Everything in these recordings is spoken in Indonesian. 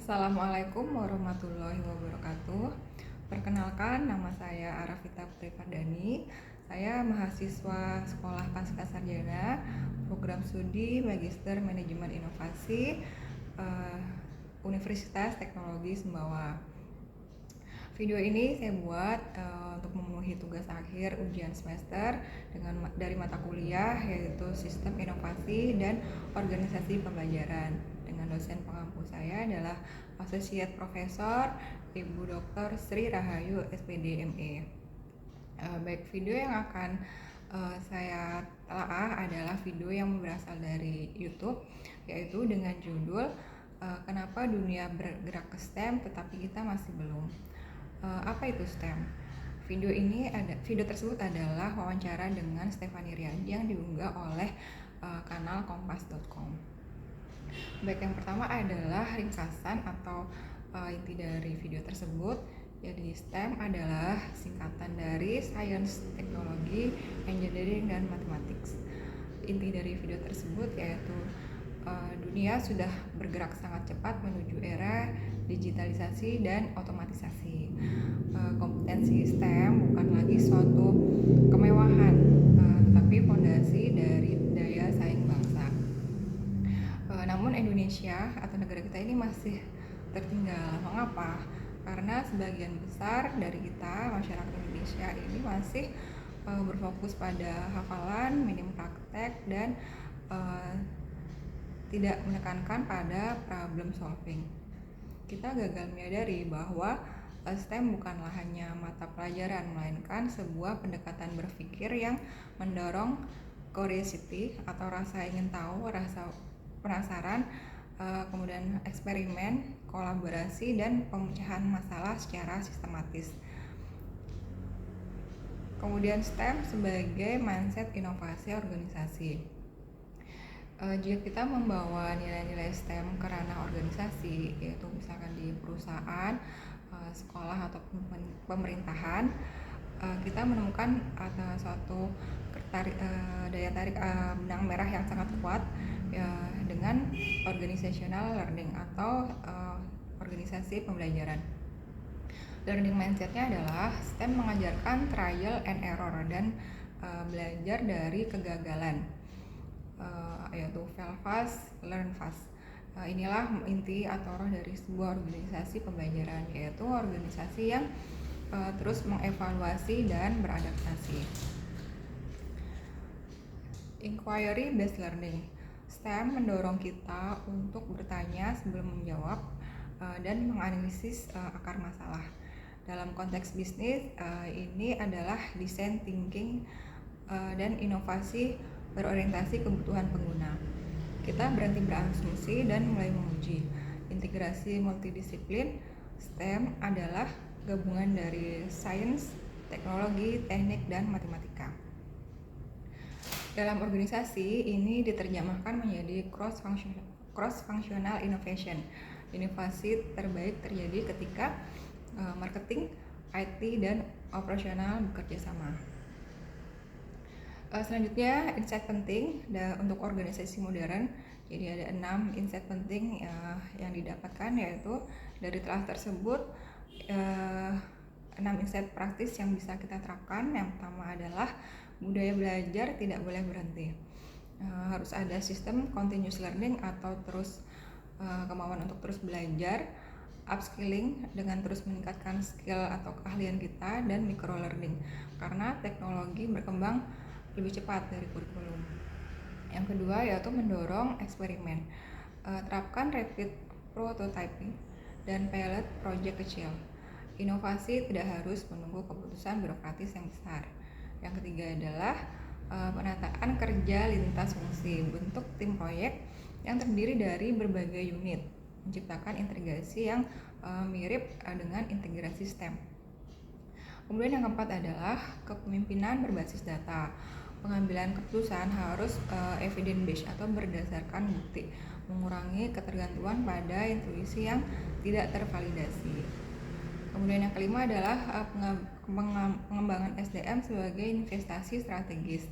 Assalamualaikum warahmatullahi wabarakatuh. Perkenalkan, nama saya Arafita Putri Fardani. Saya mahasiswa Sekolah Pascasarjana, Program Studi Magister Manajemen Inovasi, Universitas Teknologi Sumbawa. Video ini saya buat untuk memenuhi tugas akhir ujian semester dari mata kuliah yaitu Sistem Inovasi dan Organisasi Pembelajaran. Dengan dosen pengampu saya adalah Associate Profesor Ibu Dr. Sri Rahayu SPD ME. Baik, video yang akan saya telah adalah video yang berasal dari YouTube, yaitu dengan judul Kenapa Dunia Bergerak ke STEM tetapi kita masih belum. Apa itu STEM? Video tersebut adalah wawancara dengan Stefani Riyadi yang diunggah oleh kanal kompas.com. Baik, yang pertama adalah ringkasan atau inti dari video tersebut. Jadi STEM adalah singkatan dari Science, Teknologi, Engineering, dan Mathematics. Inti dari video tersebut yaitu dunia sudah bergerak sangat cepat menuju era digitalisasi dan otomatisasi. Kompetensi STEM bukan lagi suatu kemewahan, tetapi fondasi dari daya saing bangsa. Namun Indonesia atau negara kita ini masih tertinggal. Mengapa? Karena sebagian besar dari kita, masyarakat Indonesia ini masih berfokus pada hafalan, minim praktek, dan tidak menekankan pada problem solving. Kita gagal menyadari bahwa STEM bukanlah hanya mata pelajaran, melainkan sebuah pendekatan berpikir yang mendorong curiosity atau rasa ingin tahu, rasa penasaran, kemudian eksperimen, kolaborasi, dan pemecahan masalah secara sistematis. Kemudian STEM sebagai mindset inovasi organisasi. Jika kita membawa nilai-nilai STEM ke ranah organisasi, yaitu misalkan di perusahaan, sekolah, atau pemerintahan, kita menemukan ada suatu daya tarik benang merah yang sangat kuat dengan organizational learning atau organisasi pembelajaran. Learning mindsetnya adalah STEM mengajarkan trial and error dan belajar dari kegagalan, yaitu fail fast, learn fast. Inilah inti atau roh dari sebuah organisasi pembelajaran, yaitu organisasi yang terus mengevaluasi dan beradaptasi. Inquiry based learning. STEM mendorong kita untuk bertanya sebelum menjawab dan menganalisis akar masalah. Dalam konteks bisnis, ini adalah design thinking dan inovasi berorientasi kebutuhan pengguna. Kita berhenti berasumsi dan mulai menguji. Integrasi multidisiplin. STEM adalah gabungan dari sains, teknologi, teknik, dan matematika. Dalam organisasi ini diterjemahkan menjadi cross-functional innovation. Inovasi terbaik terjadi ketika marketing, IT, dan operasional bekerja sama. Selanjutnya, insight penting untuk organisasi modern. Jadi ada 6 insight penting yang didapatkan, yaitu dari telah tersebut 6 insight praktis yang bisa kita terapkan. Yang pertama adalah budaya belajar tidak boleh berhenti. Harus ada sistem continuous learning atau kemauan untuk terus belajar, upskilling dengan terus meningkatkan skill atau keahlian kita, dan micro learning karena teknologi berkembang lebih cepat dari kurikulum. Yang kedua yaitu mendorong eksperimen. Terapkan rapid prototyping dan pilot project kecil. Inovasi tidak harus menunggu keputusan birokratis yang besar. Yang ketiga adalah penataan kerja lintas fungsi, bentuk tim proyek yang terdiri dari berbagai unit, menciptakan integrasi yang mirip dengan integrasi STEM. Kemudian yang keempat adalah kepemimpinan berbasis data. Pengambilan keputusan harus evidence based atau berdasarkan bukti, mengurangi ketergantungan pada intuisi yang tidak tervalidasi. Kemudian yang kelima adalah pengembangan SDM sebagai investasi strategis.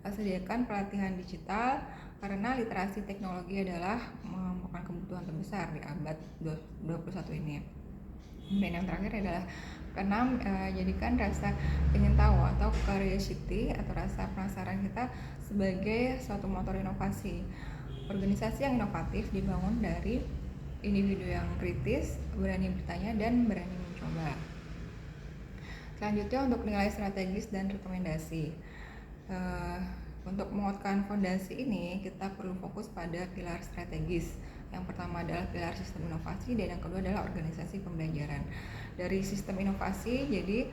Sediakan pelatihan digital karena literasi teknologi adalah merupakan kebutuhan terbesar di abad 21 ini. Dan yang terakhir adalah keenam, jadikan rasa ingin tahu atau curiosity atau rasa penasaran kita sebagai suatu motor inovasi. Organisasi yang inovatif dibangun dari individu yang kritis, berani bertanya, dan berani mencoba. Selanjutnya untuk nilai strategis dan rekomendasi. Untuk menguatkan fondasi ini, kita perlu fokus pada pilar strategis. Yang pertama adalah pilar sistem inovasi dan yang kedua adalah organisasi pembelajaran. Dari sistem inovasi, jadi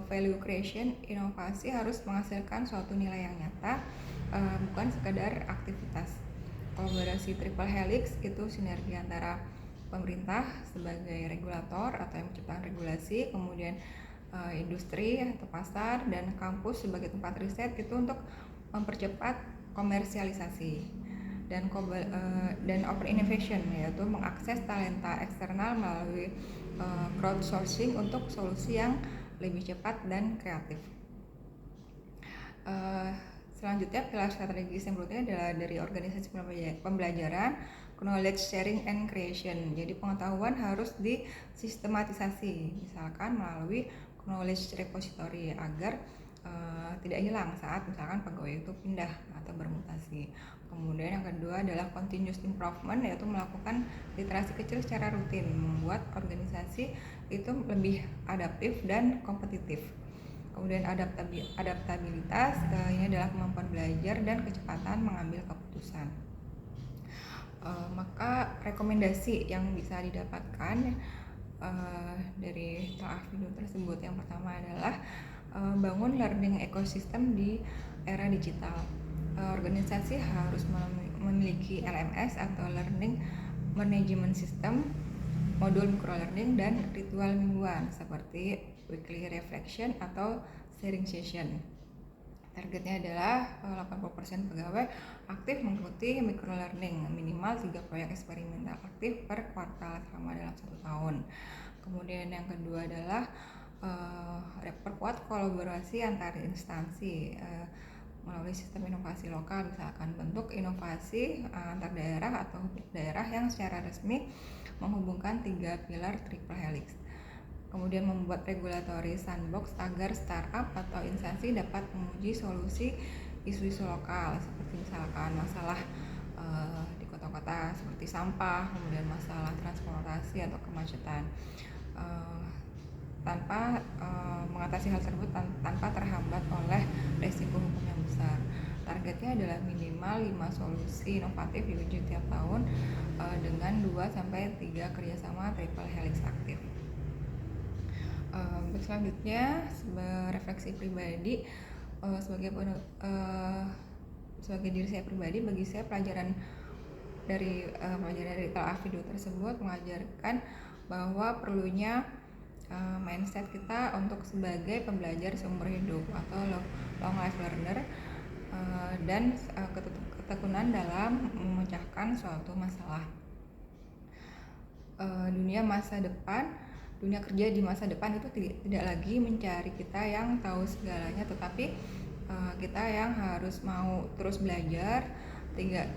value creation, inovasi harus menghasilkan suatu nilai yang nyata, bukan sekadar aktivitas. Kolaborasi triple helix itu sinergi antara pemerintah sebagai regulator atau yang menciptakan regulasi, kemudian industri atau pasar, dan kampus sebagai tempat riset itu untuk mempercepat komersialisasi. Dan open innovation yaitu mengakses talenta eksternal melalui crowdsourcing untuk solusi yang lebih cepat dan kreatif. Selanjutnya pilar strategis yang berikutnya adalah dari organisasi pembelajaran, knowledge sharing and creation. Jadi pengetahuan harus disistematisasi, misalkan melalui knowledge repository agar tidak hilang saat misalkan pegawai itu pindah atau bermutasi. Kemudian yang kedua adalah continuous improvement, yaitu melakukan literasi kecil secara rutin, membuat organisasi itu lebih adaptif dan kompetitif. Kemudian adaptabilitas, ini adalah kemampuan belajar dan kecepatan mengambil keputusan. Maka rekomendasi yang bisa didapatkan dari telah video tersebut, yang pertama adalah bangun learning ecosystem di era digital. Organisasi harus memiliki LMS atau Learning Management System, modul microlearning, dan ritual mingguan seperti weekly reflection atau sharing session. Targetnya adalah 80% pegawai aktif mengikuti microlearning, minimal 3 proyek eksperimental aktif per kuartal selama dalam 1 tahun. Kemudian yang kedua adalah perkuat kolaborasi antar instansi melalui sistem inovasi lokal, misalkan bentuk inovasi antar daerah atau daerah yang secara resmi menghubungkan 3 pilar triple helix. Kemudian membuat regulatory sandbox agar startup atau instansi dapat menguji solusi isu-isu lokal, seperti misalkan masalah di kota-kota seperti sampah, kemudian masalah transportasi atau kemacetan, tanpa mengatasi hal tersebut tanpa terhambat oleh resiko hukum yang besar. Targetnya adalah minimal 5 solusi inovatif diuji tiap tahun dengan 2-3 kerjasama triple helix aktif. Selanjutnya, refleksi pribadi, sebagai diri saya pribadi, bagi saya pelajaran dari telah video tersebut mengajarkan bahwa perlunya mindset kita untuk sebagai pembelajar seumur hidup atau long life learner, dan ketekunan dalam memecahkan suatu masalah. Dunia kerja di masa depan itu tidak lagi mencari kita yang tahu segalanya, tetapi kita yang harus mau terus belajar,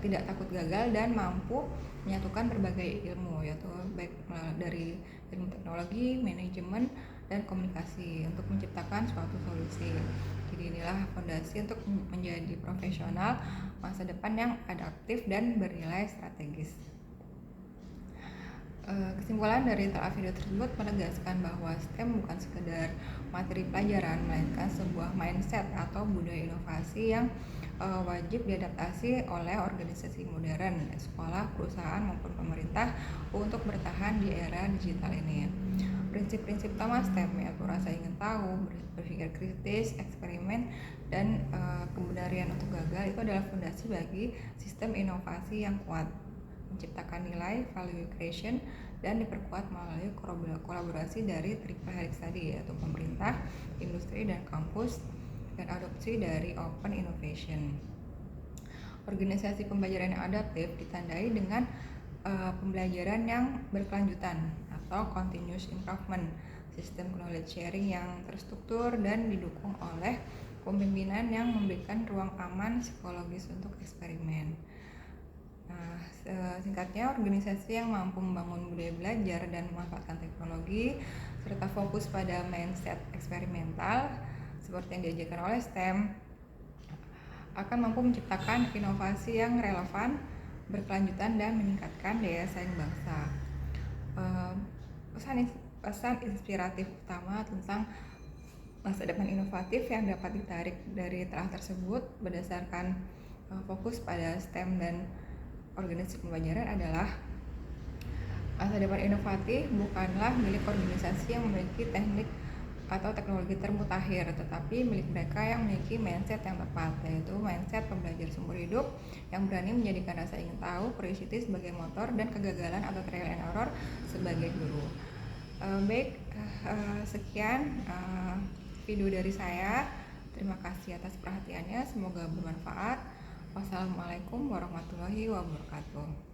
tidak takut gagal, dan mampu menyatukan berbagai ilmu, yaitu baik dari ilmu teknologi, manajemen, dan komunikasi untuk menciptakan suatu solusi. Jadi inilah fondasi untuk menjadi profesional masa depan yang adaptif dan bernilai strategis. Kesimpulan dari telah video tersebut menegaskan bahwa STEM bukan sekedar materi pelajaran, melainkan sebuah mindset atau budaya inovasi yang wajib diadaptasi oleh organisasi modern, sekolah, perusahaan, maupun pemerintah untuk bertahan di era digital ini. Prinsip-prinsip utama STEM yaitu rasa ingin tahu, berpikir kritis, eksperimen, dan kebenaran untuk gagal itu adalah fondasi bagi sistem inovasi yang kuat, menciptakan nilai value creation, dan diperkuat melalui kolaborasi dari triple helix tadi, yaitu pemerintah, industri, dan kampus, dan adopsi dari open innovation. Organisasi pembelajaran yang adaptif ditandai dengan pembelajaran yang berkelanjutan atau continuous improvement, sistem knowledge sharing yang terstruktur dan didukung oleh pemimpinan yang memberikan ruang aman psikologis untuk eksperimen. Nah, singkatnya, organisasi yang mampu membangun budaya belajar dan memanfaatkan teknologi serta fokus pada mindset eksperimental seperti yang diajarkan oleh STEM akan mampu menciptakan inovasi yang relevan, berkelanjutan, dan meningkatkan daya saing bangsa. Eh, pesan inspiratif utama tentang masa depan inovatif yang dapat ditarik dari telah tersebut berdasarkan fokus pada STEM dan organisasi pembelajaran adalah masa depan inovatif bukanlah milik organisasi yang memiliki teknik atau teknologi termutakhir, tetapi milik mereka yang memiliki mindset yang tepat, yaitu mindset pembelajar seumur hidup yang berani menjadikan rasa ingin tahu, curiosity sebagai motor, dan kegagalan atau trial and error sebagai guru. Sekian video dari saya. Terima kasih atas perhatiannya, semoga bermanfaat. Wassalamualaikum warahmatullahi wabarakatuh.